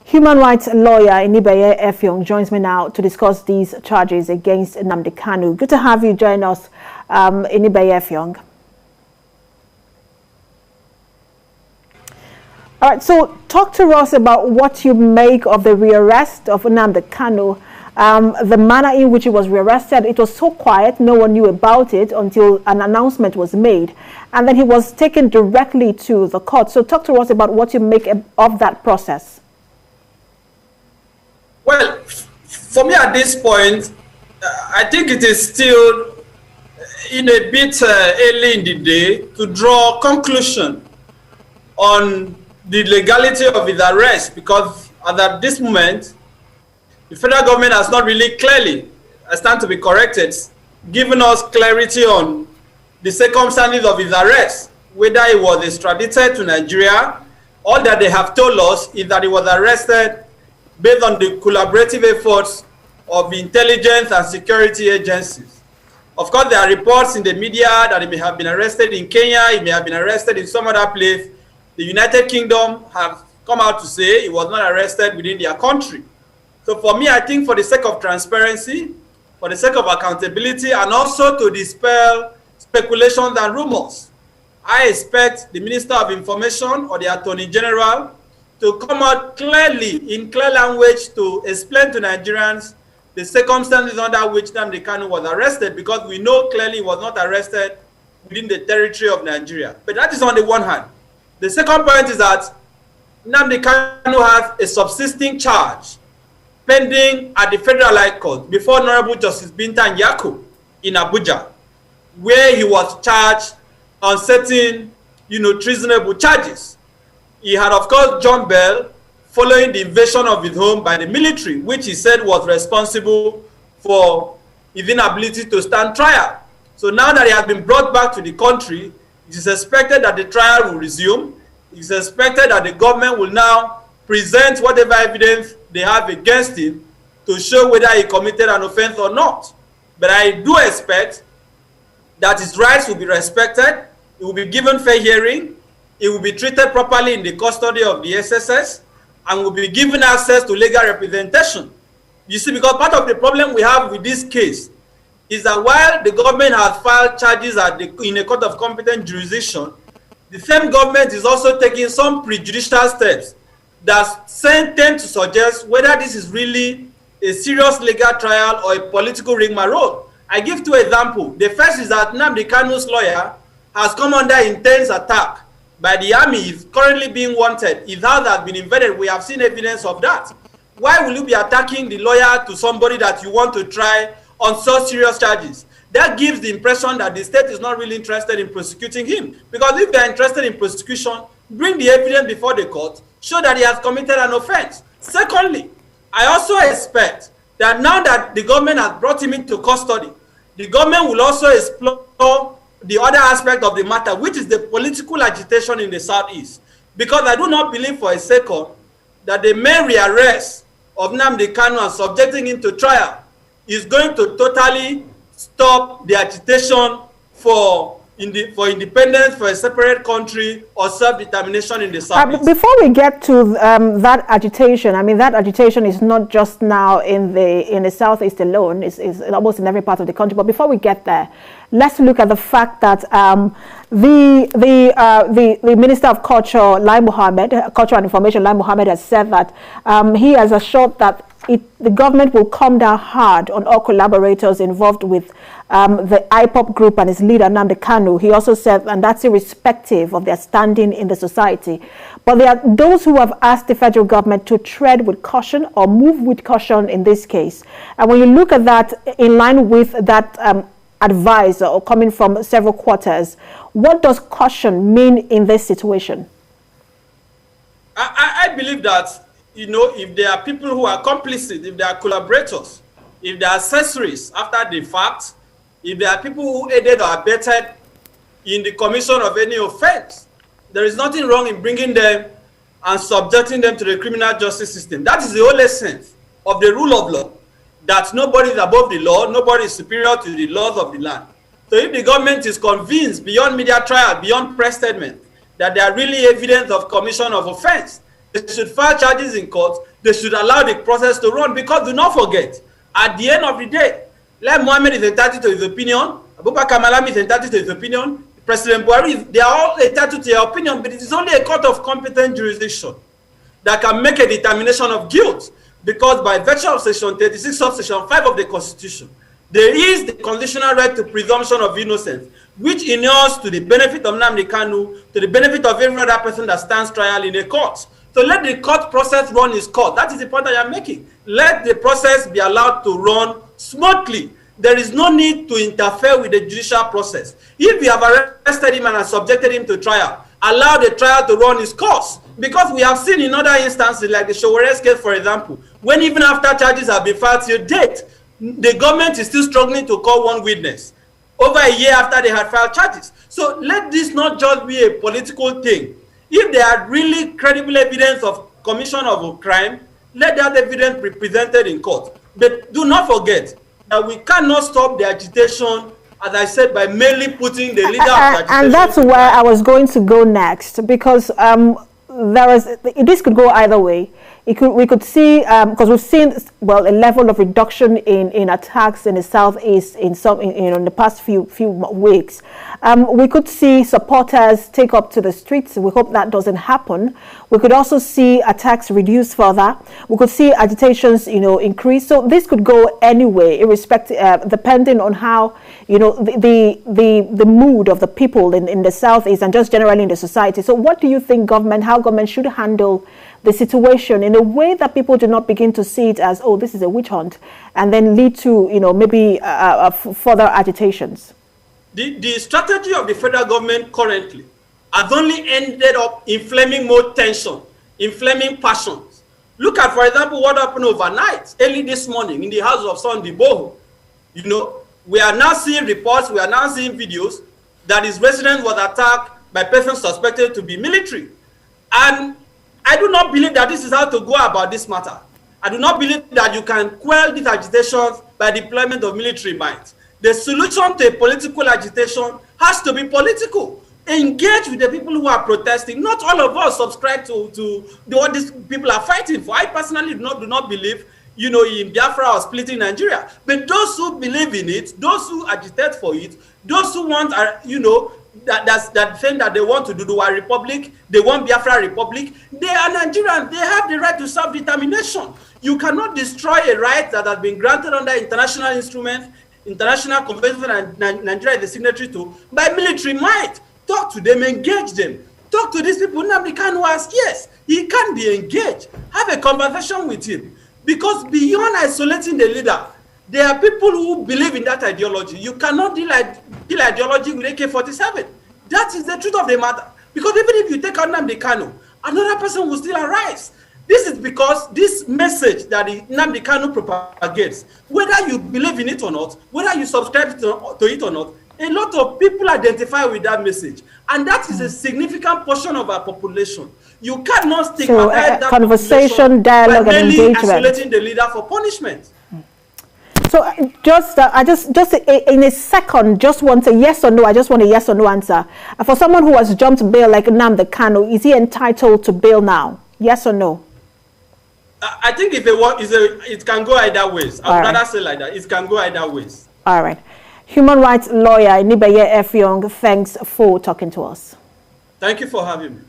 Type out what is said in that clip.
Human rights lawyer Inibeye Effiong joins me now to discuss these charges against NNAMDI KANU. Good to have you join us, Inibeye Effiong. All right, so talk to us about what you make of the rearrest of NNAMDI KANU, the manner in which he was rearrested. It was so quiet, no one knew about it until an announcement was made. And then he was taken directly to the court. So talk to us about what you make of that process. Well, for me at this point, I think it is still in a bit early in the day to draw conclusion on the legality of his arrest, because at this moment, the federal government has not really clearly, I stand to be corrected, given us clarity on the circumstances of his arrest, whether he was extradited to Nigeria. All that they have told us is that he was arrested based on the collaborative efforts of intelligence and security agencies. Of course, there are reports in the media that he may have been arrested in Kenya, he may have been arrested in some other place. The United Kingdom have come out to say he was not arrested within their country. So for me, I think for the sake of transparency, for the sake of accountability, and also to dispel speculations and rumors, I expect the Minister of Information or the Attorney General to come out clearly, in clear language, to explain to Nigerians the circumstances under which NNAMDI KANU was arrested, because we know clearly he was not arrested within the territory of Nigeria. But that is on the one hand. The second point is that NNAMDI KANU has a subsisting charge pending at the Federal High Court before Honorable Justice Binta Nyako in Abuja, where he was charged on certain, treasonable charges. He had, of course, jumped bail following the invasion of his home by the military, which he said was responsible for his inability to stand trial. So now that he has been brought back to the country, it is expected that the trial will resume. It is expected that the government will now present whatever evidence they have against him to show whether he committed an offense or not. But I do expect that his rights will be respected, he will be given fair hearing, he will be treated properly in the custody of the SSS, and will be given access to legal representation. You see, because part of the problem we have with this case is that while the government has filed charges in a court of competent jurisdiction, the same government is also taking some prejudicial steps that tend to suggest whether this is really a serious legal trial or a political rigmarole. I give two examples. The first is that NNAMDI KANU's lawyer has come under intense attack by the army. Is currently being wanted. His house has been invaded. We have seen evidence of that. Why will you be attacking the lawyer to somebody that you want to try on such serious charges? That gives the impression that the state is not really interested in prosecuting him. Because if they are interested in prosecution, bring the evidence before the court, show that he has committed an offense. Secondly, I also expect that now that the government has brought him into custody, the government will also explore the other aspect of the matter, which is the political agitation in the Southeast. Because I do not believe for a second that the mere rearrest of NNAMDI KANU and subjecting him to trial is going to totally stop the agitation for independence, for a separate country, or self-determination in the Southeast. Before we get to that agitation, I mean, that agitation is not just now in the Southeast alone, it's almost in every part of the country. But before we get there, let's look at the fact that the Minister of Culture, Culture and Information, Lai Mohammed, has said that he has assured that the government will come down hard on all collaborators involved with the IPOP group and its leader, NNAMDI KANU. He also said, and that's irrespective of their standing in the society. But there are those who have asked the federal government to tread with caution or move with caution in this case. And when you look at that in line with that advice or coming from several quarters, what does caution mean in this situation? I believe that, if there are people who are complicit, if there are collaborators, if there are accessories after the fact, if there are people who aided or abetted in the commission of any offense, there is nothing wrong in bringing them and subjecting them to the criminal justice system. That is the whole essence of the rule of law, that nobody is above the law, nobody is superior to the laws of the land. So if the government is convinced beyond media trial, beyond press statement, that there are really evidence of commission of offense, they should file charges in court. they should allow the process to run, because do not forget, at the end of the day, like Mohammed is entitled to his opinion, Abubakar Malami is entitled to his opinion, President Buhari, they are all entitled to their opinion, but it is only a court of competent jurisdiction that can make a determination of guilt, because by virtue of Section 36 of Section 5 of the Constitution, there is the conditional right to presumption of innocence, which inures to the benefit of NNAMDI KANU, to the benefit of every other person that stands trial in a court. So let the court process run its course. That is the point I am making. Let the process be allowed to run smoothly. There is no need to interfere with the judicial process. If you have arrested him and subjected him to trial, allow the trial to run its course. Because we have seen in other instances, like the Showere's case, for example, when even after charges have been filed to date, the government is still struggling to call one witness over a year after they had filed charges. So let this not just be a political thing. If there are really credible evidence of commission of a crime, let that evidence be presented in court. But do not forget that we cannot stop the agitation, as I said, by merely putting the leader of the agitation. And that's where I was going to go next, because this could go either way. We could see, because we've seen, well, a level of reduction in attacks in the southeast in the past few weeks. We could see supporters take up to the streets. We hope that doesn't happen. We could also see attacks reduce further. We could see agitations, increase. So this could go anyway, irrespective, depending on how, the mood of the people in the southeast and just generally in the society. So what do you think how government should handle the situation in a way that people do not begin to see it as, oh, this is a witch hunt, and then lead to, maybe further agitations? The strategy of the federal government currently has only ended up inflaming more tension, inflaming passions. Look at, for example, what happened overnight, early this morning in the house of Sunday IGBOHO. We are now seeing reports, we are now seeing videos that his residence was attacked by persons suspected to be military. And I do not believe that this is how to go about this matter. I do not believe that you can quell these agitations by deployment of military might. The solution to a political agitation has to be political. Engage with the people who are protesting. Not all of us subscribe to what these people are fighting for. I personally do not believe, in Biafra or splitting Nigeria. But those who believe in it, those who agitate for it, those who want, that thing that they want to do, the War Republic, they want Biafra Republic, they are Nigerians. They have the right to self-determination. You cannot destroy a right that has been granted under international instruments, international convention, and Nigeria is the signatory to, by military might. Talk to them, engage them. Talk to these people. NNAMDI KANU ask, yes, he can be engaged. Have a conversation with him. Because beyond isolating the leader, there are people who believe in that ideology. You cannot deal ideology with AK-47. That is the truth of the matter. Because even if you take out NNAMDI KANU, another person will still arise. This is because this message that NNAMDI KANU propagates, whether you believe in it or not, whether you subscribe to it or not, a lot of people identify with that message. And that is a significant portion of our population. You cannot stigmatize that conversation, dialogue, and engagement. Isolating the leader for punishment. So I just in a second, just want a yes or no. I just want a yes or no answer. For someone who has jumped bail like NNAMDI KANU, is he entitled to bail now? Yes or no? I think if it can go either ways. I'd rather say like that. It can go either ways. All right. Human rights lawyer Nibeye F. Young, thanks for talking to us. Thank you for having me.